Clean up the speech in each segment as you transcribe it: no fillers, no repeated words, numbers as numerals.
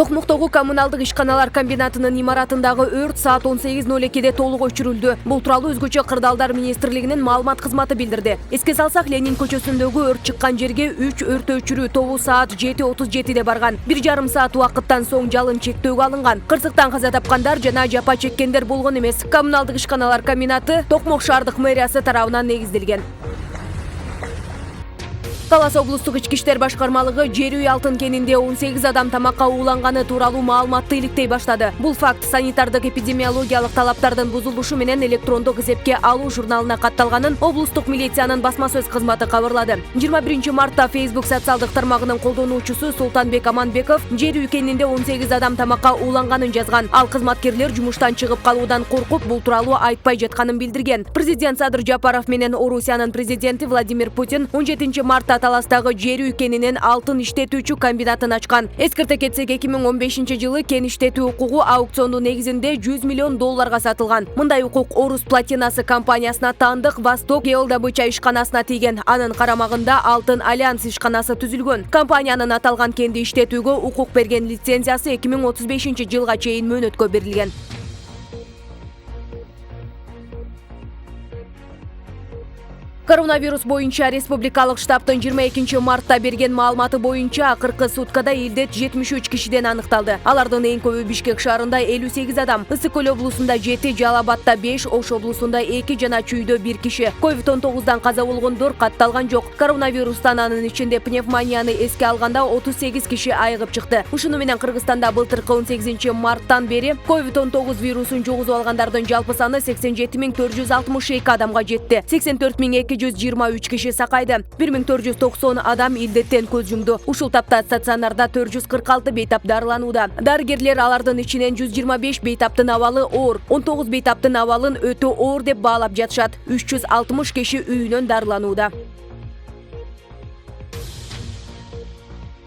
Токмоктогу коммуналдык ишканалар комбинатынын имаратындагы өрт саат 18:02-де толук өчүрүлдү. Бул тууралуу өзгөчө Кырдаалдар министрлигинин маалымат кызматы билдирди. Эске салсак, Ленин көчөсүндөгү өрт чыккан жерге 3 өрт өчүрүү тобу саат 7:37-де барган. 1,5 саат убакыттан соң жалын чектөөгө алынган. Кырсыктан каза тапкандар жана жапа чеккендер болгон эмес. Коммуналдык ишканалар комбинаты Токмок шаардык мэриясы тарабынан негизделген. Талас облустук ички иштер башкармалыгы жер үй алтын кенинде 18 адам тамакка ууланганы тууралуу маалыматты иликтей баштады. Бул факт санитардык эпидемиологиялык талаптардын бузулушу менен электрондук эсепке алуу журналына катталганын облустук милициянын басма сөз кызматы кабарлады. 21 мартта Facebook социалдык тармагынын колдонуучусу Султанбек Аманбеков жер үй кенинде 18 адам тамакка ууланганын жазган. Ал кызматкерлер жумуштан чыгып калуудан коркуп, бул тууралуу айтпай жатканын билдирген. Президент Садыр Жапаров менен Орусиянын президенти Владимир Путин 17 мартта Таластагы жер үй кенинин алтын иштетүүчү комбинатын ачкан. Эскерте кетсек, 2015 жылы кен иштетүү укугу аукциону негизинде $100 миллион сатылган. Мындай укук Орус платинасы компаниясына таандык Восток Геодобыча ишканасына тийген. Анын карамагында Алтын Альянс ишканасы түзүлгөн. Компаниянын аталган кенди иштетүүгө укук берген лицензиясы 2035 жылга чейин мөөнөткө берилген. Коронавирус боюнча республикалык штабтын 22 мартта берген маалыматы боюнча акыркы суткада илдет 73 кишиден аныкталды. Алардын эң көбү Бишкек шаарында 58 адам, Ысык-Көл облусунда 7, Жалал Абадта 5, Ош облусунда 2 жана Чүйдө 1 киши. COVID-19 каза болгондор катталган жок. Коронавирустан анын ичинде пневмонияны эске алганда 38 киши айыгып чыкты. Ушуну менен Кыргызстанда былтыркы 18 марттан бери COVID-19 вирусун жугузуп алгандардын жалпы саны 87.462 адамга жетти. 84.223 киши сакайды. 1490 адам илдеттен көз жумду. Ушул тапта стационарда 446 бейтап дарыланууда. Дарыгерлер алардын ичинен 125 бейтаптын абалы оор, 19 бейтаптын абалын өтө оор деп баалап жатышат. 360 киши үйүнөн дарыланууда.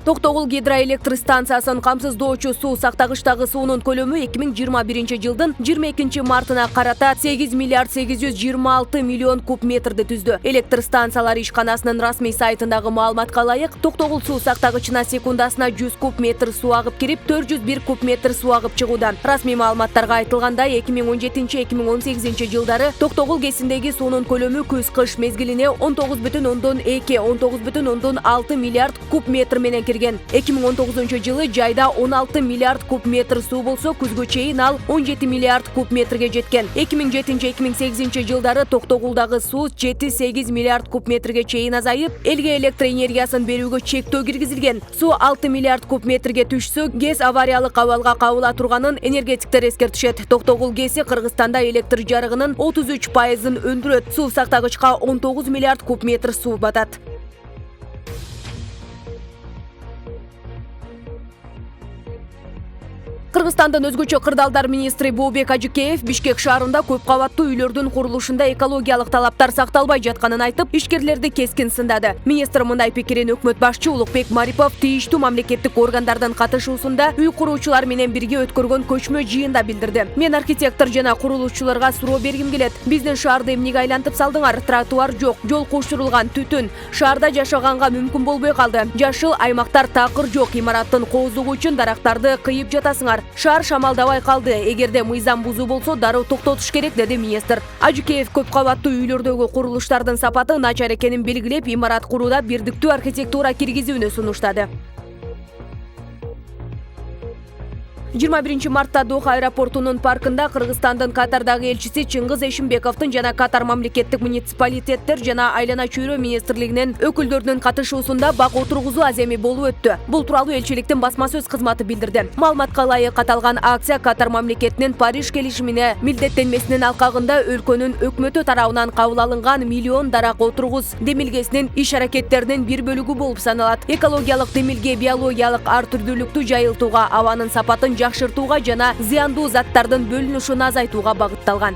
Токтогул гидроэлектр станциясын камсыздоочу суу сактагычтагы суунун көлөмү 2021 жылдын 22 мартына карата 8 миллиард 826 миллион куб метрди түздү. Электр станциялары ишканасынын расмий сайтындагы маалыматка ылайык, Токтогул суу сактагычына секундасына 100 куб метр суу агып кирип, 401 куб метр суу агып чыгууда. Расмий маалыматтарга айтылгандай, 2017-2018 жылдары Токтогул кесиндеги суунун көлөмү күз-кыш мезгилине 19,2-19,6 миллиард куб метр менен 2019 жылы жайда 16 миллиард куб метр суу болсо, күзгө чейин ал 17 миллиард куб метрге жеткен. 2007-2008 жылдары Токтогулдагы суу 7-8 миллиард куб метрге чейин азайып, элге электр энергиясын берүүгө чектөө киргизилген. Суу 6 миллиард куб метрге түшсө, ГЭС авариялык абалга кабыла турганын энергетиктер эскертишет. Токтогул ГЭСи Кыргызстанда электр жарыгынын 33%-ын өндүрөт. Суу сактагычка 19 миллиард куб метр суу батат. Кыргызстандын өзгөчө Кырдаалдар министри Бообек Ажыкеев Бишкек шаарында көп кабаттуу үйлөрдүн курулушунда экологиялык талаптар сакталбай жатканын айтып, ишкерлерди кескин сындады. Министр мындай пикирин өкмөт башчы Улукбек Марипов тийиштүү мамлекеттик органдардын катышуусунда үй куруучулар менен бирге өткөргөн көчмө жыйында билдирди. Мен архитектор жана курулуучуларга суроо бергим келет. Биздин шаарды эмнеге айлантып салдыңар? Тротуар жок, жол куштурулган, түтүн. Шаарда жашаганга мүмкүн болбой калды. Жашыл аймактар такыр жок, имараттын кооздугу үчүн дарактарды кыйып жатасыңар. Шаар шамалдабай калды. Эгерде мыйзам бузуу болсо, дароо токтотуш керек, деди министр. Ажыкеев көп кабаттуу үйлөрдөгү курулуштардын сапаты начар экенин белгилеп, имарат курууда бирдиктүү архитектура киргизүүнү сунуштады. 21 мартта Доха аэропортунун паркында Кыргызстандын Катардагы элчиси Чыңгыз Эшимбековдун жана Катар мамлекеттик муниципалитеттер жана айлана чөйрө министрлигинин өкүлдөрүнүн катышуусунда бак отургузуу аземи болуп өттү. Бул тууралуу элчиликтин басма сөз кызматы билдирди. Маалыматка ылайык, аталган акция Катар мамлекетинин Париж келишимине милдеттенмесинин алкагында өлкөнүн өкмөтү тарабынан кабыл алынган миллион дарак отургуз демилгесинин иш-аракеттеринин бир бөлүгү болуп саналат. Экологиялык демилге биологиялык ар түрдүүлүктү жайылтууга, абанын сапатын жакшыртууга жана зыяндуу заттардын бөлүнүшүн азайтууга багытталган.